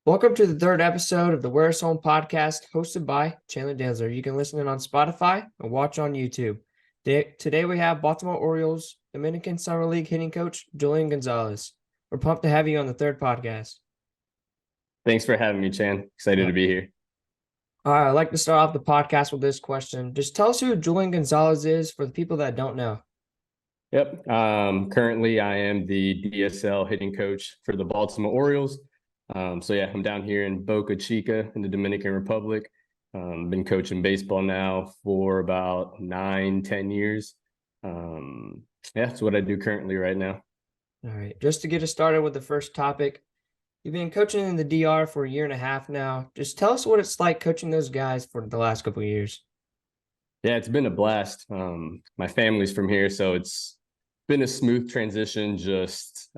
Welcome to the third episode of the Where's Home podcast, hosted by Chandler Dantzler. You can listen in on Spotify and watch on YouTube. Today we have Baltimore Orioles Dominican Summer League hitting coach Julian Gonzalez. We're pumped to have you on the third podcast. Thanks for having me, Chan. Excited to be here. All right, I'd like to start off the podcast with this question. Just tell us who Julian Gonzalez is for the people that don't know. Yep. Currently, I am the DSL hitting coach for the Baltimore Orioles. I'm down here in Boca Chica in the Dominican Republic. Been coaching baseball now for about 9-10 years. That's what I do currently right now. All right. Just to get us started with the first topic, you've been coaching in the DR for a year and a half now. Just tell us what it's like coaching those guys for the last couple of years. Yeah, it's been a blast. My family's from here, so it's been a smooth transition, just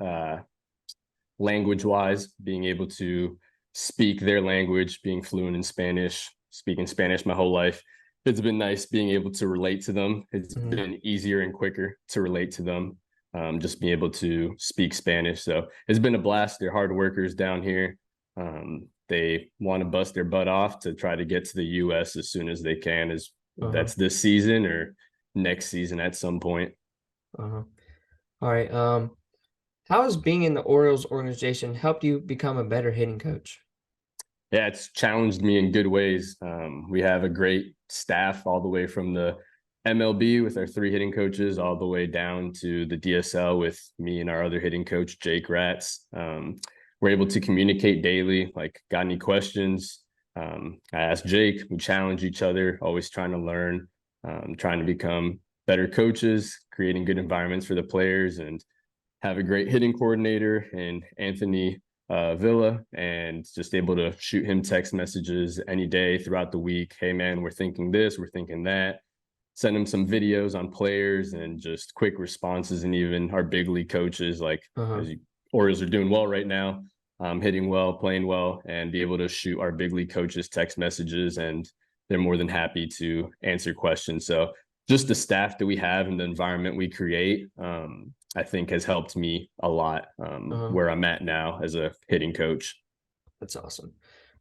language-wise, being able to speak their language, being fluent in Spanish, speaking Spanish my whole life. It's been nice being able to relate to them. It's been easier and quicker to relate to them, just being able to speak Spanish. So it's been a blast. They're hard workers down here. They want to bust their butt off to try to get to the U.S. as soon as they can, that's this season or next season at some point. All right. How has being in the Orioles organization helped you become a better hitting coach? Yeah, it's challenged me in good ways. We have a great staff all the way from the MLB with our 3 hitting coaches all the way down to the DSL with me and our other hitting coach, Jake Ratz. We're able to communicate daily, like, got any questions? I ask Jake, we challenge each other, always trying to learn, trying to become better coaches, creating good environments for the players, and have a great hitting coordinator in Anthony Villa, and just able to shoot him text messages any day throughout the week. Hey man, we're thinking this, we're thinking that. Send him some videos on players and just quick responses. And even our big league coaches, like Orioles are doing well right now, hitting well, playing well, and be able to shoot our big league coaches text messages, and they're more than happy to answer questions. So just the staff that we have and the environment we create, I think has helped me a lot where I'm at now as a hitting coach. That's awesome.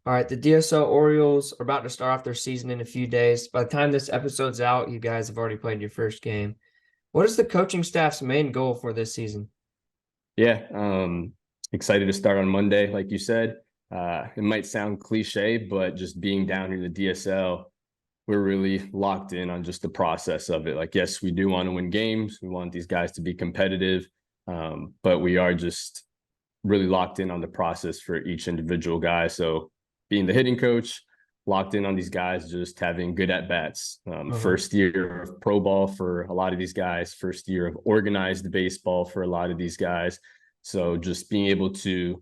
All right, the DSL Orioles are about to start off their season in a few days. By the time this episode's out, you guys have already played your first game. What is the coaching staff's main goal for this season? Yeah, excited to start on Monday, like you said. It might sound cliche, but just being down here in the DSL, we're really locked in on just the process of it. Like, yes, we do want to win games. We want these guys to be competitive, but we are just really locked in on the process for each individual guy. So being the hitting coach, locked in on these guys, just having good at-bats. First year of pro ball for a lot of these guys, first year of organized baseball for a lot of these guys. So just being able to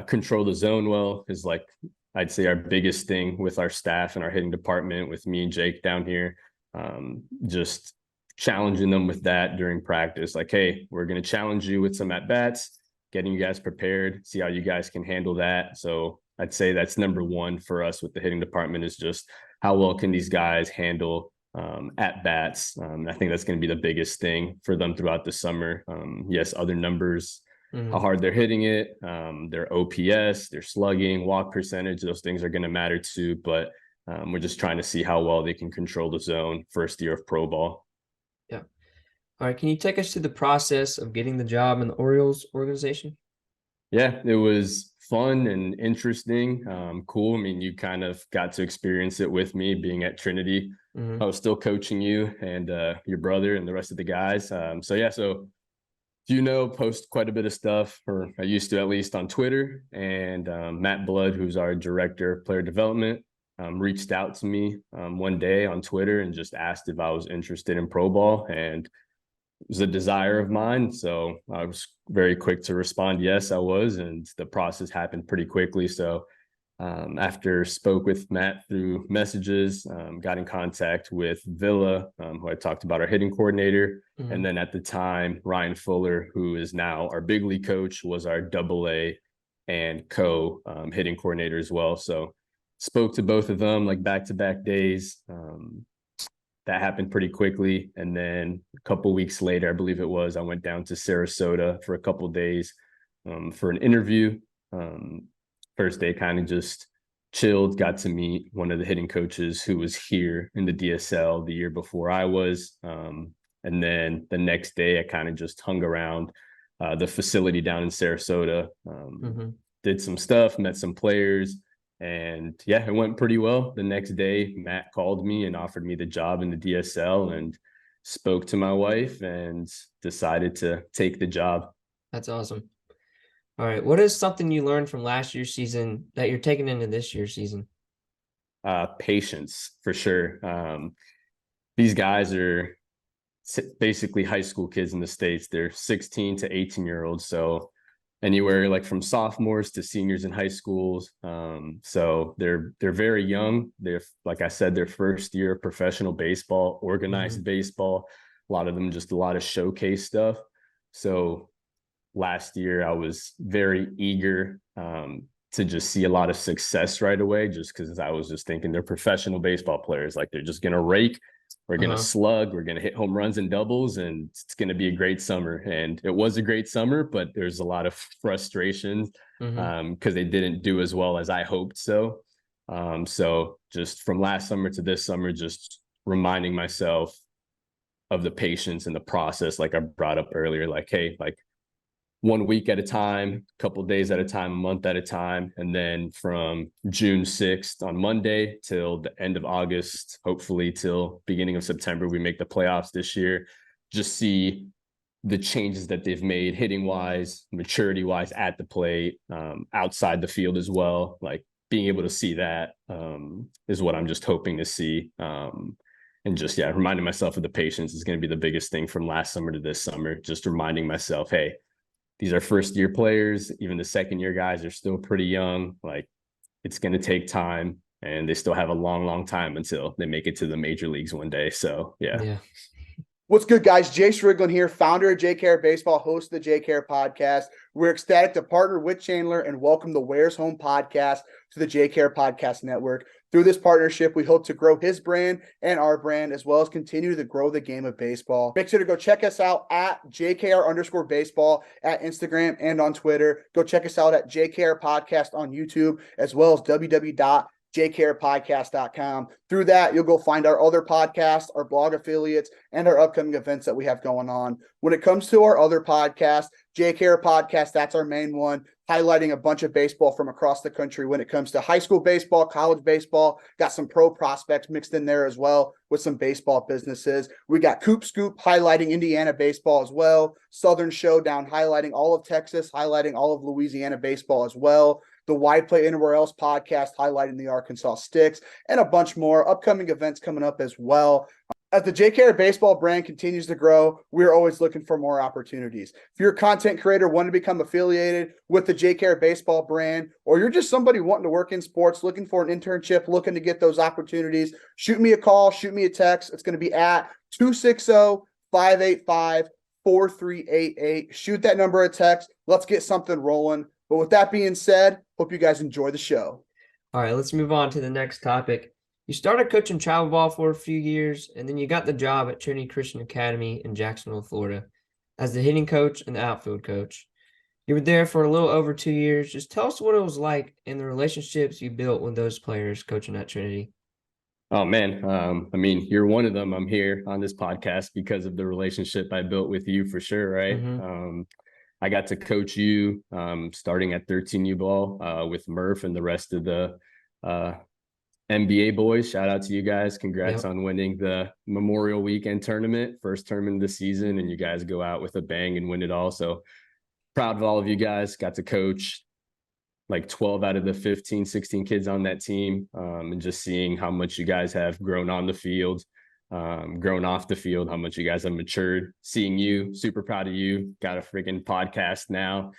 control the zone well is, like, I'd say our biggest thing with our staff and our hitting department, with me and Jake down here. Just challenging them with that during practice. Like, hey, we're going to challenge you with some at-bats, getting you guys prepared, see how you guys can handle that. So I'd say that's number one for us with the hitting department, is just how well can these guys handle at-bats. I think that's going to be the biggest thing for them throughout the summer. Yes, other numbers, how hard they're hitting it, their OPS, their slugging, walk percentage, those things are going to matter too. But we're just trying to see how well they can control the zone first year of pro ball. Yeah. All right, can you take us to the process of getting the job in the Orioles organization? Yeah, it was fun and interesting. Cool. I mean, you kind of got to experience it with me being at Trinity. Mm-hmm. I was still coaching you and your brother and the rest of the guys. So post quite a bit of stuff, or I used to at least, on Twitter. And Matt Blood, who's our director of player development, reached out to me one day on Twitter and just asked if I was interested in pro ball. And it was a desire of mine. So I was very quick to respond, yes, I was. And the process happened pretty quickly. So after spoke with Matt through messages, got in contact with Villa, who I talked about, our hitting coordinator. Mm-hmm. And then at the time, Ryan Fuller, who is now our big league coach, was our AA and co hitting coordinator as well. So spoke to both of them like back-to-back days. That happened pretty quickly. And then a couple weeks later, I believe it was, I went down to Sarasota for a couple days for an interview. First day, kind of just chilled, got to meet one of the hitting coaches who was here in the DSL the year before I was. And then the next day, I kind of just hung around the facility down in Sarasota, did some stuff, met some players. And yeah, it went pretty well. The next day, Matt called me and offered me the job in the DSL, and spoke to my wife and decided to take the job. That's awesome. All right, what is something you learned from last year's season that you're taking into this year's season? Patience, for sure. These guys are basically high school kids in the States. They're 16 to 18-year-olds. So anywhere like from sophomores to seniors in high schools. So they're very young. They're, like I said, their first year of professional baseball, organized baseball. A lot of them just a lot of showcase stuff. So last year I was very eager to just see a lot of success right away, just because I was just thinking they're professional baseball players. Like, they're just going to rake, we're going to slug, we're going to hit home runs and doubles, and it's going to be a great summer. And it was a great summer, but there's a lot of frustration because they didn't do as well as I hoped. So just from last summer to this summer, just reminding myself of the patience and the process, like I brought up earlier, like, hey, like 1 week at a time, a couple days at a time, a month at a time. And then from June 6th on Monday till the end of August, hopefully till beginning of September, we make the playoffs this year. Just see the changes that they've made hitting wise, maturity wise at the plate, outside the field as well. Like, being able to see that is what I'm just hoping to see. And just, reminding myself of the patience is going to be the biggest thing from last summer to this summer. Just reminding myself, hey, these are first year players. Even the second year guys are still pretty young. Like, it's going to take time, and they still have a long, long time until they make it to the major leagues one day. So, yeah. What's good, guys? Jace Riglin here, founder of JKR Baseball, host of the JKR podcast. We're ecstatic to partner with Chandler and welcome the Where's Home podcast to the JKR Podcast Network. Through this partnership, we hope to grow his brand and our brand, as well as continue to grow the game of baseball. Make sure to go check us out at JKR_baseball at Instagram and on Twitter. Go check us out at JKR Podcast on YouTube, as well as www.jkrpodcast.com. Through that, you'll go find our other podcasts, our blog affiliates, and our upcoming events that we have going on. When it comes to our other podcasts, JKR Podcast, that's our main one, highlighting a bunch of baseball from across the country when it comes to high school baseball, college baseball. Got some pro prospects mixed in there as well with some baseball businesses. We got Coop Scoop highlighting Indiana baseball as well. Southern Showdown highlighting all of Texas, highlighting all of Louisiana baseball as well. The Why Play Anywhere Else podcast highlighting the Arkansas Sticks, and a bunch more upcoming events coming up as well. As the JKR baseball brand continues to grow, we're always looking for more opportunities. If you're a content creator wanting to become affiliated with the JKR baseball brand, or you're just somebody wanting to work in sports, looking for an internship, looking to get those opportunities, shoot me a call, shoot me a text. It's going to be at 260-585-4388. Shoot that number a text. Let's get something rolling. But with that being said, hope you guys enjoy the show. All right, let's move on to the next topic. You started coaching travel ball for a few years, and then you got the job at Trinity Christian Academy in Jacksonville, Florida, as the hitting coach and the outfield coach. You were there for a little over 2 years. Just tell us what it was like and the relationships you built with those players coaching at Trinity. Oh man, I mean, you're one of them. I'm here on this podcast because of the relationship I built with you for sure, right? I got to coach you starting at 13U ball with Murph and the rest of the NBA boys. Shout out to you guys. Congrats on winning the Memorial Weekend tournament, first tournament of the season, and you guys go out with a bang and win it all. So proud of all of you guys. Got to coach like 12 out of the 15, 16 kids on that team, and just seeing how much you guys have grown on the field, grown off the field, how much you guys have matured. Seeing you, super proud of you. Got a freaking podcast now.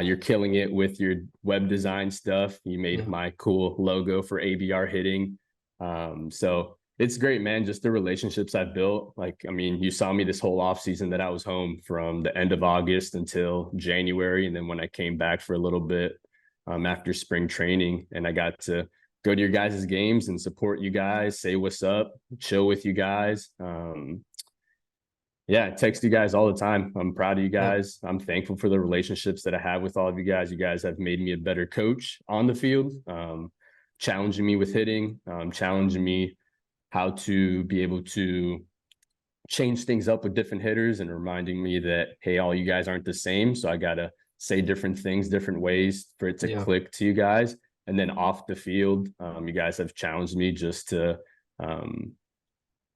You're killing it with your web design stuff. You made my cool logo for ABR Hitting. So it's great, man. Just the relationships I've built. Like, I mean, you saw me this whole off season that I was home from the end of August until January. And then when I came back for a little bit, after spring training, and I got to go to your guys' games and support you guys, say what's up, chill with you guys. I text you guys all the time. I'm proud of you guys. I'm thankful for the relationships that I have with all of you guys. You guys have made me a better coach on the field, challenging me with hitting, challenging me how to be able to change things up with different hitters, and reminding me that, hey, all you guys aren't the same. So I got to say different things, different ways for it to click to you guys. And then off the field, you guys have challenged me just to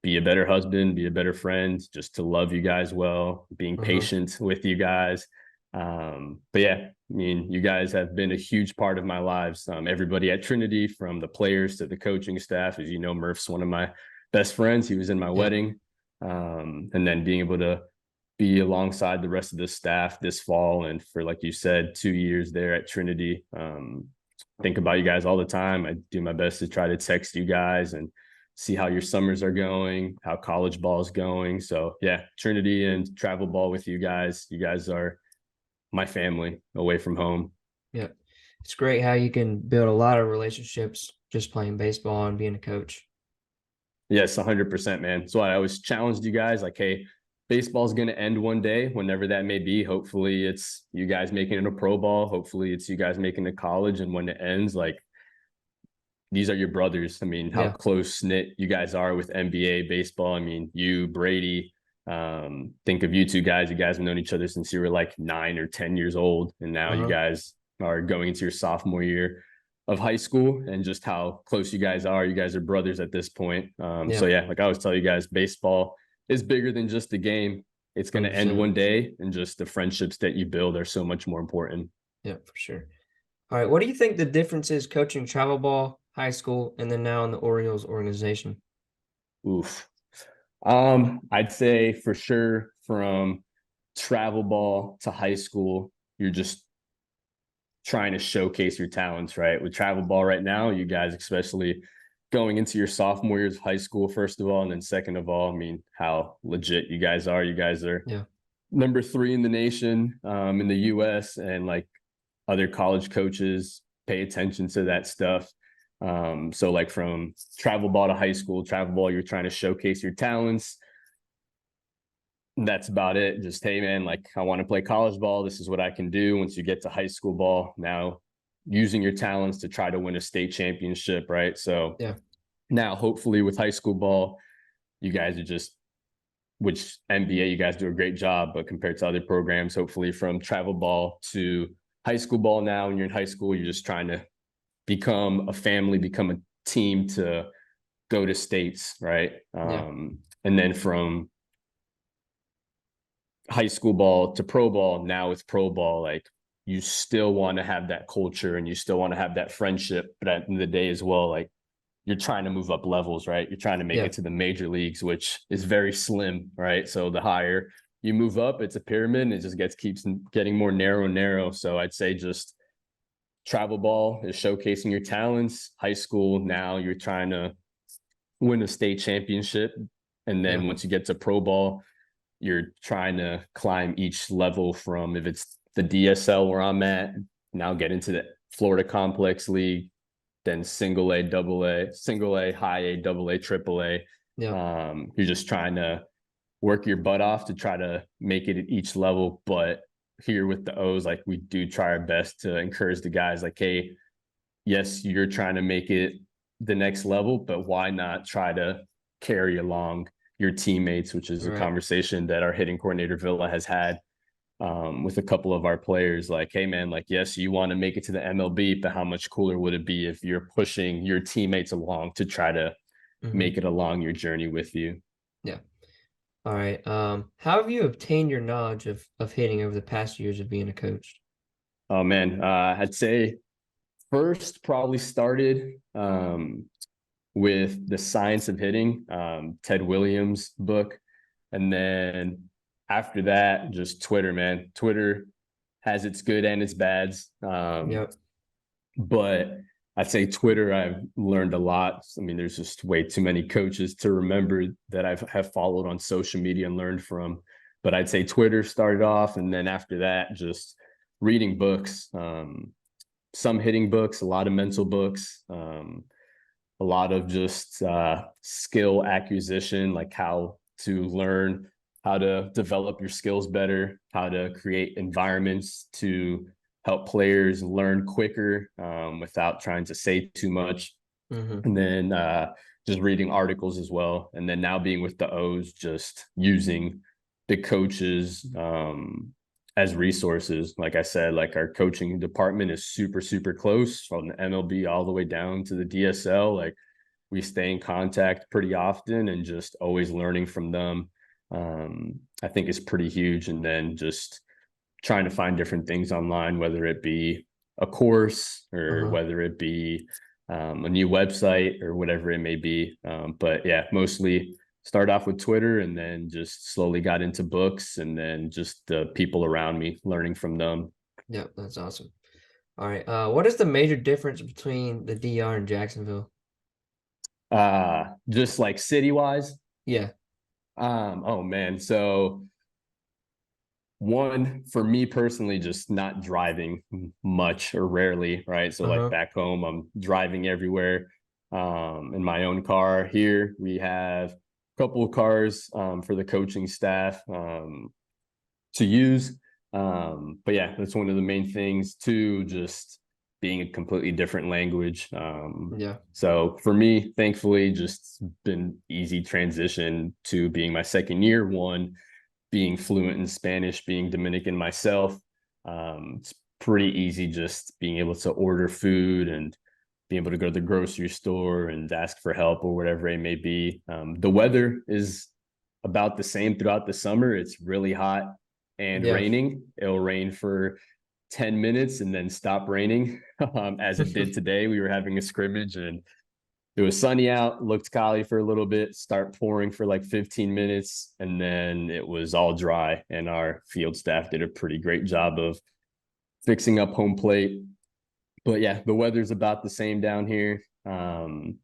be a better husband, be a better friend, just to love you guys well, being patient with you guys. But yeah, I mean, you guys have been a huge part of my lives. Everybody at Trinity, from the players to the coaching staff. As you know, Murph's one of my best friends. He was in my wedding. And then being able to be alongside the rest of the staff this fall, and for, like you said, 2 years there at Trinity. Think about you guys all the time. I do my best to try to text you guys and see how your summers are going, how college ball is going. So yeah, Trinity and travel ball with you guys. You guys are my family away from home. Yeah. It's great how you can build a lot of relationships just playing baseball and being a coach. Yes, 100%, man. So I always challenged you guys, like, hey, baseball's going to end one day, whenever that may be. Hopefully it's you guys making it a pro ball. Hopefully it's you guys making it college. And when it ends, like, these are your brothers. I mean, how close knit you guys are with NBA baseball. I mean, you, Brady, think of you two guys. You guys have known each other since you were like 9 or 10 years old. And now you guys are going into your sophomore year of high school, and just how close you guys are. You guys are brothers at this point. So yeah, like I always tell you guys, baseball is bigger than just the game. It's going to end one day, and just the friendships that you build are so much more important. Yeah, for sure. All right. What do you think the difference is coaching travel ball, high school, and then now in the Orioles organization? Oof. I'd say for sure from travel ball to high school, you're just trying to showcase your talents, right? With travel ball right now, you guys, especially going into your sophomore years of high school, first of all, and then second of all, I mean, how legit you guys are. You guys are number 3 in the nation, in the US, and like other college coaches pay attention to that stuff. So like from travel ball to high school, travel ball, you're trying to showcase your talents. That's about it. Just, hey man, like, I want to play college ball. This is what I can do. Once you get to high school ball, now using your talents to try to win a state championship, right? So now hopefully with high school ball, you guys are just, which NBA, you guys do a great job, but compared to other programs, hopefully from travel ball to high school ball, now when you're in high school, you're just trying to become a family, become a team to go to states, right? And then from high school ball to pro ball, now it's pro ball, like, you still want to have that culture and you still want to have that friendship, but at the end of the day as well, like, you're trying to move up levels, right? You're trying to make it to the major leagues, which is very slim, right? So the higher you move up, it's a pyramid, and it just keeps getting more narrow and narrow. So I'd say just travel ball is showcasing your talents. High school, now you're trying to win a state championship. And then once you get to pro ball, you're trying to climb each level from, if it's the DSL where I'm at, now get into the Florida Complex League, then single A, double A, single A, high A, double A, triple A. You're just trying to work your butt off to try to make it at each level. But here with the O's, like, we do try our best to encourage the guys, like, hey, yes, you're trying to make it the next level, but why not try to carry along your teammates, which is a conversation that our hitting coordinator Villa has had with a couple of our players. Like, hey man, like, yes, you want to make it to the MLB, but how much cooler would it be if you're pushing your teammates along to try to make it along your journey with you? Yeah. All right. How have you obtained your knowledge of hitting over the past years of being a coach? Oh man, I'd say first probably started with The Science of Hitting, Ted Williams' book. And then after that, just Twitter, man. Twitter has its good and its bads. But I'd say Twitter, I've learned a lot. I mean, there's just way too many coaches to remember that have followed on social media and learned from. But I'd say Twitter started off. And then after that, just reading books, some hitting books, a lot of mental books, a lot of just skill acquisition, like how to learn how to develop your skills better, how to create environments to help players learn quicker without trying to say too much. And then just reading articles as well. And then now being with the O's, just using the coaches as resources. Like I said, like our coaching department is super, super close from the MLB all the way down to the DSL. Like we stay in contact pretty often and just always learning from them. I think is pretty huge. And then just trying to find different things online, whether it be a course or whether it be a new website or whatever it may be. But yeah, mostly start off with Twitter and then just slowly got into books and then just the people around me, learning from them. Yeah, that's awesome. All right. What is the major difference between the DR and Jacksonville? Just like city-wise? Yeah. Oh man. So one, for me personally, just not driving much or rarely, right? So like back home, I'm driving everywhere in my own car. Here we have couple of cars for the coaching staff to use. But yeah, that's one of the main things too, just being a completely different language. So for me, thankfully, just been easy transition to being my second year, one, being fluent in Spanish, being Dominican myself. It's pretty easy just being able to order food and being able to go to the grocery store and ask for help or whatever it may be. The weather is about the same throughout the summer. It's really hot and raining. It'll rain for 10 minutes and then stop raining, as it did today. We were having a scrimmage and it was sunny out, looked cloudy for a little bit, start pouring for like 15 minutes, and then it was all dry. And our field staff did a pretty great job of fixing up home plate. But yeah, the weather's about the same down here. Trying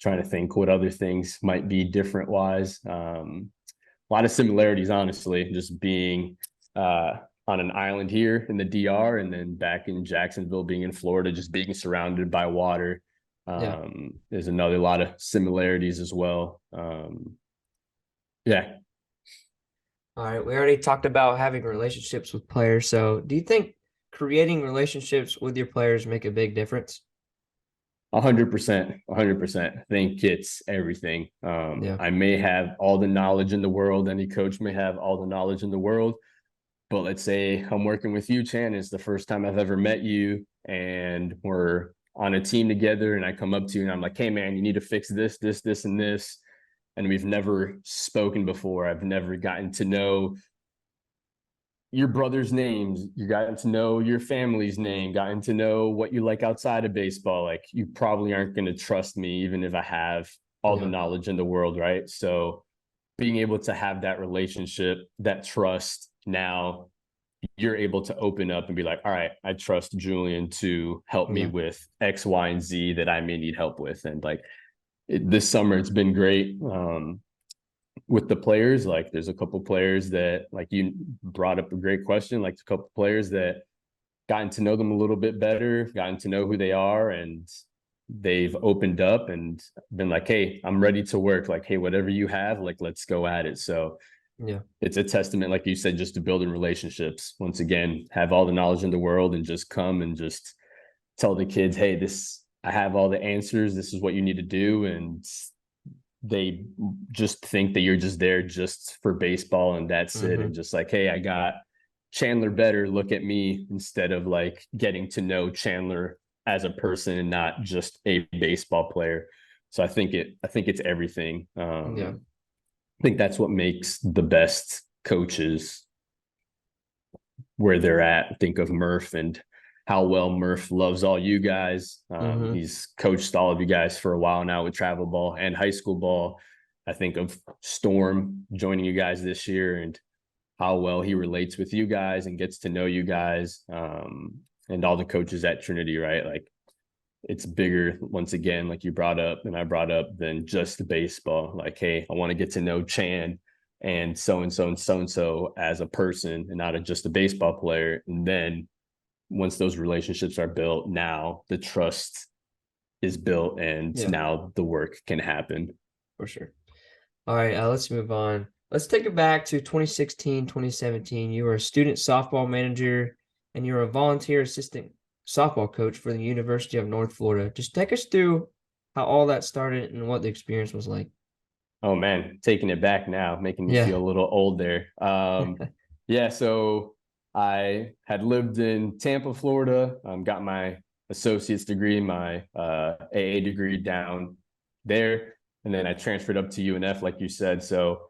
to think what other things might be different wise. A lot of similarities, honestly, just being on an island here in the DR and then back in Jacksonville, being in Florida, just being surrounded by water. There's another lot of similarities as well. Yeah. All right. We already talked about having relationships with players. So do you think creating relationships with your players make a big difference? 100%. I think it's everything. I may have all the knowledge in the world. Any coach may have all the knowledge in the world. But let's say I'm working with you, Chan. It's the first time I've ever met you and we're on a team together and I come up to you and I'm like, hey man, you need to fix this, and this. And we've never spoken before. I've never gotten to know your brother's names. You gotten to know your family's name, gotten to know what you like outside of baseball. Like you probably aren't going to trust me, even if I have all the knowledge in the world. Right. So being able to have that relationship, that trust, now you're able to open up and be like, all right, I trust Julian to help me with X, Y, and Z that I may need help with. And like this summer, it's been great with the players. Like there's a couple players that, like you brought up a great question, like a couple players that gotten to know them a little bit better, gotten to know who they are, and they've opened up and been like, hey, I'm ready to work. Like, hey, whatever you have, like, let's go at it. So it's a testament, like you said, just to building relationships. Once again, have all the knowledge in the world and just come and just tell the kids, hey, this I have all the answers. This is what you need to do. And they just think that you're just there just for baseball and that's it. And just like, hey, I got Chandler better, look at me, instead of like getting to know Chandler as a person and not just a baseball player. So I think it's everything. I think that's what makes the best coaches where they're at. Think of Murph and how well Murph loves all you guys. He's coached all of you guys for a while now with travel ball and high school ball. I think of Storm joining you guys this year and how well he relates with you guys and gets to know you guys, and all the coaches at Trinity, right? Like, it's bigger, once again, like you brought up and I brought up, than just baseball. Like, hey, I want to get to know Chan and so-and-so and so-and-so as a person and not just a baseball player. And then once those relationships are built, now the trust is built and now the work can happen. For sure. All right, let's move on. Let's take it back to 2016, 2017. You were a student softball manager and you were a volunteer assistant softball coach for the University of North Florida. Just take us through how all that started and what the experience was like. Oh man, taking it back now, making me feel a little old there. So I had lived in Tampa, Florida, got my associate's degree, my AA degree down there. And then I transferred up to UNF, like you said. So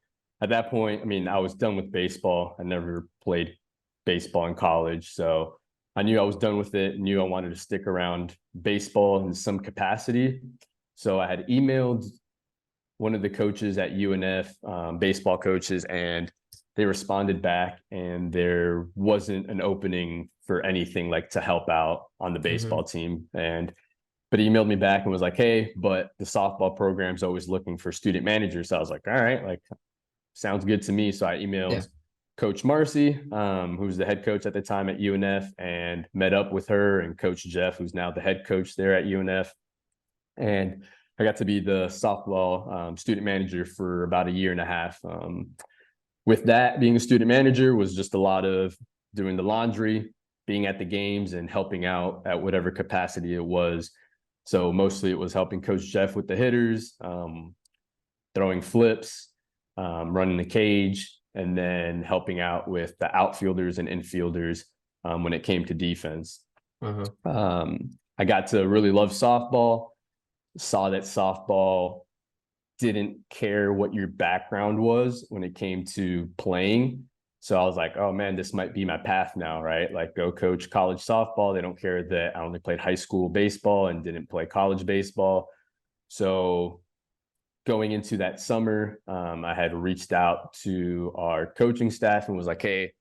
at that point, I mean, I was done with baseball. I never played baseball in college. So I knew I was done with it, knew I wanted to stick around baseball in some capacity. So I had emailed one of the coaches at UNF, baseball coaches, and they responded back, and there wasn't an opening for anything like to help out on the baseball team. But he emailed me back and was like, hey, but the softball program's always looking for student managers. So I was like, all right, like, sounds good to me. So I emailed Coach Marcy, who's the head coach at the time at UNF, and met up with her and Coach Jeff, who's now the head coach there at UNF. And I got to be the softball student manager for about a year and a half. With that, being a student manager was just a lot of doing the laundry, being at the games, and helping out at whatever capacity it was. So mostly it was helping Coach Jeff with the hitters, throwing flips, running the cage, and then helping out with the outfielders and infielders when it came to defense. I got to really love softball, saw that softball didn't care what your background was when it came to playing. So I was like, oh man, this might be my path now, right? Like, go coach college softball. They don't care that I only played high school baseball and didn't play college baseball. So going into that summer, I had reached out to our coaching staff and was like, hey,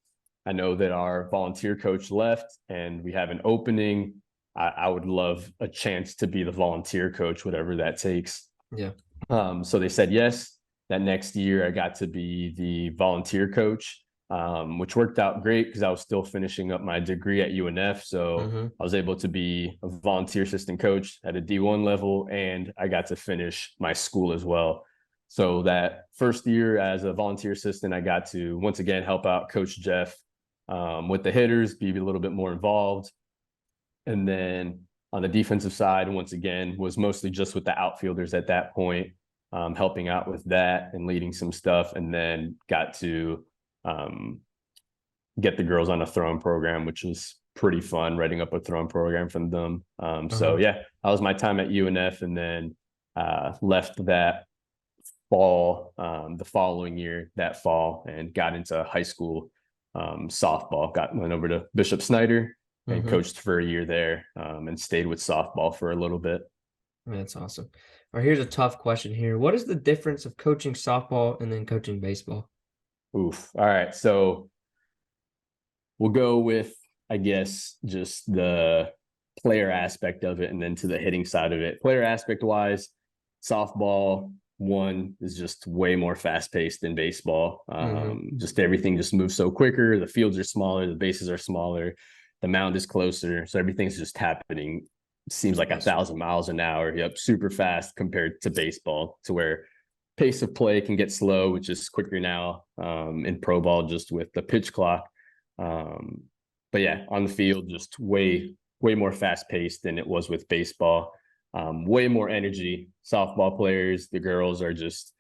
I know that our volunteer coach left and we have an opening. I would love a chance to be the volunteer coach, whatever that takes. So they said yes. That next year I got to be the volunteer coach, which worked out great because I was still finishing up my degree at UNF. So I was able to be a volunteer assistant coach at a D1 level, and I got to finish my school as well. So that first year as a volunteer assistant, I got to once again help out Coach Jeff with the hitters, be a little bit more involved. And then on the defensive side, once again, was mostly just with the outfielders at that point, helping out with that and leading some stuff. And then got to get the girls on a throwing program, which was pretty fun, writing up a throwing program from them. So yeah, that was my time at UNF, and then left that fall, the following year, that fall, and got into high school softball. Went over to Bishop Snyder and coached for a year there, and stayed with softball for a little bit. That's awesome. All right, here's a tough question here. What is the difference of coaching softball and then coaching baseball? Oof. All right. So we'll go with, I guess, just the player aspect of it and then to the hitting side of it. Player aspect wise, softball, one, is just way more fast paced than baseball. Just everything just moves so quicker. The fields are smaller, the bases are smaller, the mound is closer. So everything's just happening. Seems like 1,000 miles an hour. Yep. Super fast compared to baseball, to where pace of play can get slow, which is quicker now in pro ball, just with the pitch clock. But yeah, on the field, just way more fast paced than it was with baseball. way more energy. Softball players, the girls are just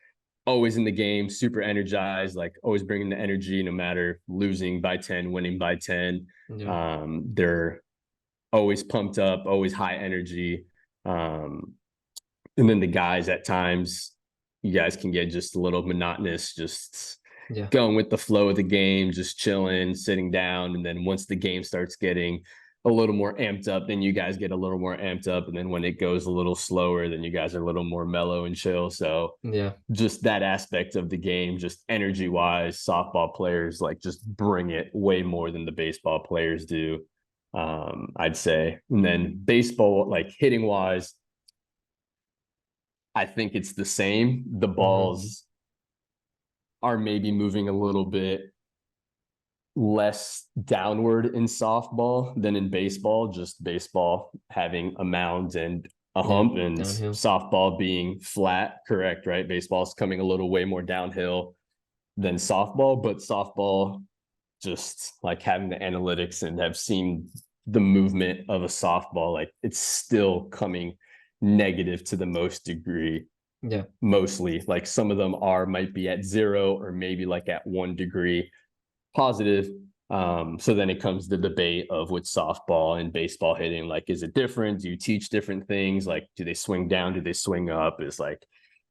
always in the game, super energized, like always bringing the energy, no matter losing by 10, winning by 10. Yeah. They're always pumped up, always high energy. And then the guys at times, you guys can get just a little monotonous, just going with the flow of the game, just chilling, sitting down. And then once the game starts getting a little more amped up, then you guys get a little more amped up. And then when it goes a little slower, then you guys are a little more mellow and chill. So just that aspect of the game, just energy wise, softball players like just bring it way more than the baseball players do, I'd say. And then baseball, like hitting wise, I think it's the same. The balls are maybe moving a little bit less downward in softball than in baseball, just baseball having a mound and a hump, and downhill. Softball being flat, correct, right? Baseball's coming a little way more downhill than softball, but softball, just like having the analytics and have seen the movement of a softball, like it's still coming negative to the most degree. Mostly, like some of them might be at 0 or maybe like at 1 degree positive. So then it comes the debate of with softball and baseball hitting, like, is it different? Do you teach different things? Like, do they swing down? Do they swing up? It's like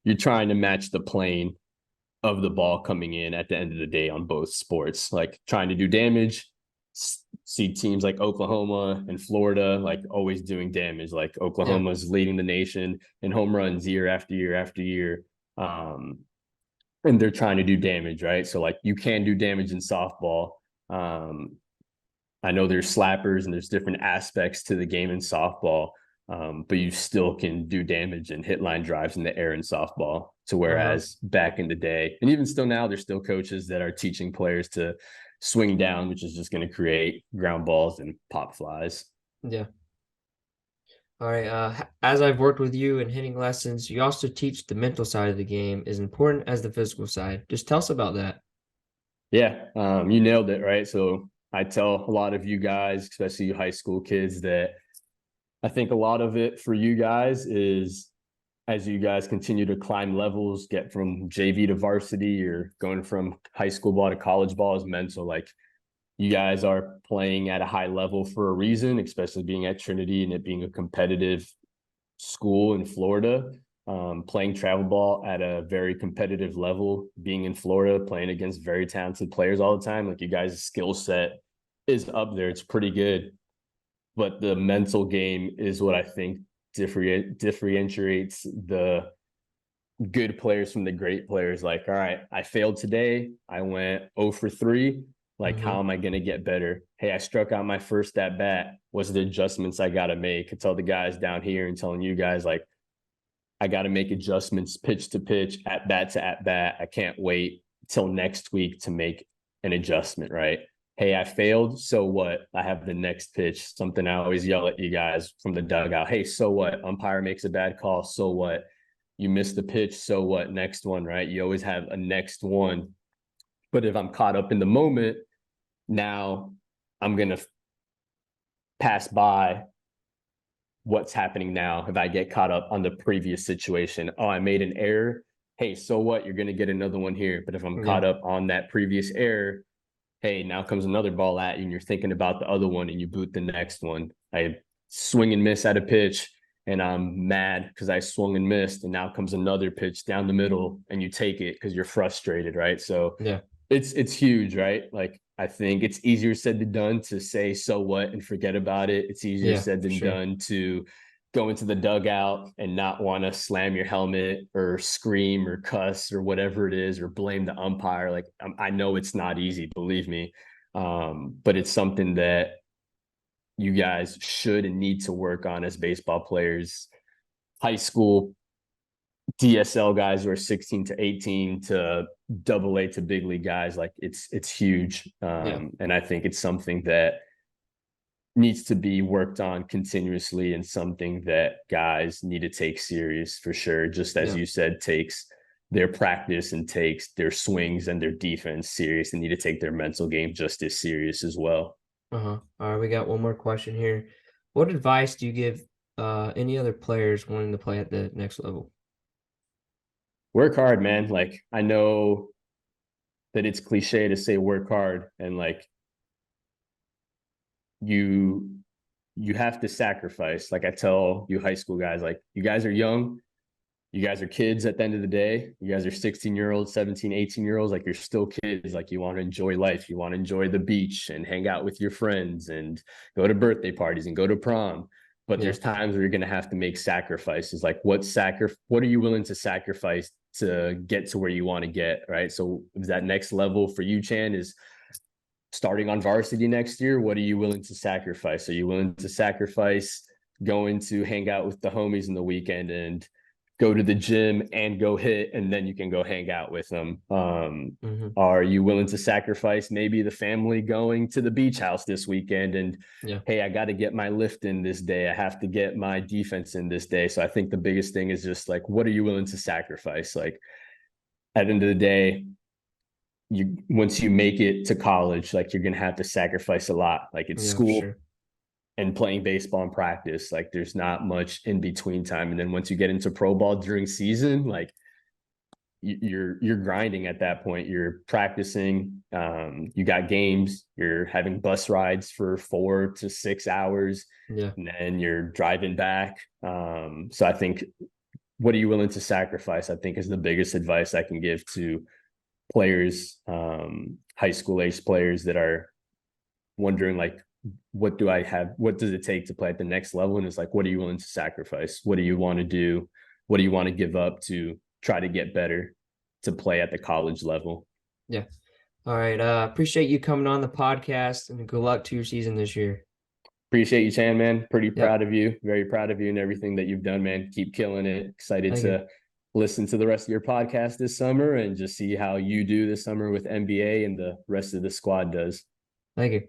you're trying to match the plane of the ball coming in at the end of the day on both sports, like trying to do damage. See teams like Oklahoma and Florida, like always doing damage. Like Oklahoma's leading the nation in home runs year after year after year. And they're trying to do damage, right? So like you can do damage in softball. I know there's slappers and there's different aspects to the game in softball, but you still can do damage and hit line drives in the air in softball. To whereas back in the day, and even still now, there's still coaches that are teaching players to swing down, which is just going to create ground balls and pop flies. All right. As I've worked with you in hitting lessons, you also teach the mental side of the game is important as the physical side. Just tell us about that. Yeah, you nailed it, right? So I tell a lot of you guys, especially you high school kids, that I think a lot of it for you guys is as you guys continue to climb levels, get from JV to varsity or going from high school ball to college ball is mental. Like you guys are playing at a high level for a reason, especially being at Trinity and it being a competitive school in Florida, playing travel ball at a very competitive level, being in Florida, playing against very talented players all the time. Like you guys' skill set is up there. It's pretty good. But the mental game is what I think differentiates the good players from the great players. Like, all right, I failed today. I went 0 for 3. Like, how am I going to get better? Hey, I struck out my first at bat. What's the adjustments I got to make? I tell the guys down here and telling you guys, like, I got to make adjustments pitch to pitch, at bat to at bat. I can't wait till next week to make an adjustment, right? Hey, I failed. So what? I have the next pitch. Something I always yell at you guys from the dugout. Hey, so what? Umpire makes a bad call. So what? You missed the pitch. So what? Next one, right? You always have a next one. But if I'm caught up in the moment, now I'm going to pass by what's happening now. If I get caught up on the previous situation, oh, I made an error. Hey, so what? You're going to get another one here. But if I'm caught up on that previous error, hey, now comes another ball at you and you're thinking about the other one and you boot the next one. I swing and miss at a pitch and I'm mad because I swung and missed. And now comes another pitch down the middle and you take it because you're frustrated, right? So it's huge, right? Like I think it's easier said than done to say, so what, and forget about it. It's easier said than done to go into the dugout and not want to slam your helmet or scream or cuss or whatever it is, or blame the umpire. Like I know it's not easy, believe me. But it's something that you guys should and need to work on as baseball players, high school, DSL guys who are 16 to 18 to AA to big league guys. Like it's huge. And I think it's something that needs to be worked on continuously and something that guys need to take serious for sure. Just as you said, takes their practice and takes their swings and their defense serious, and need to take their mental game just as serious as well. All right, we got one more question here. What advice do you give any other players wanting to play at the next level? Work hard, man. Like, I know that it's cliche to say work hard, and like you have to sacrifice. Like I tell you high school guys, like, you guys are young, you guys are kids at the end of the day. You guys are 16-year-olds, 17, 18-year-olds. Like, you're still kids. Like, you want to enjoy life. You want to enjoy the beach and hang out with your friends and go to birthday parties and go to prom. But there's times where you're going to have to make sacrifices. Like, what are you willing to sacrifice to get to where you want to get, right? So that next level for you, Chan, is starting on varsity next year. What are you willing to sacrifice? Are you willing to sacrifice going to hang out with the homies in the weekend and go to the gym and go hit, and then you can go hang out with them? Are you willing to sacrifice maybe the family going to the beach house this weekend and hey, I got to get my lift in this day, I have to get my defense in this day? So I think the biggest thing is just like, what are you willing to sacrifice? Like, at the end of the day, once you make it to college, like, you're gonna have to sacrifice a lot. Like, it's school and playing baseball and practice. Like, there's not much in between time. And then once you get into pro ball during season, like, you're grinding at that point. You're practicing, you got games, you're having bus rides for 4 to 6 hours, and then you're driving back. So I think, what are you willing to sacrifice, I think, is the biggest advice I can give to players, high school age players that are wondering, like, what does it take to play at the next level? And it's like, what are you willing to sacrifice? What do you want to do? What do you want to give up to try to get better to play at the college level? Yeah. All right. Appreciate you coming on the podcast, and good luck to your season this year. Appreciate you, Chan, man. Pretty proud of you. Very proud of you and everything that you've done, man. Keep killing it. Excited to listen to the rest of your podcast this summer and just see how you do this summer with NBA and the rest of the squad does. Thank you.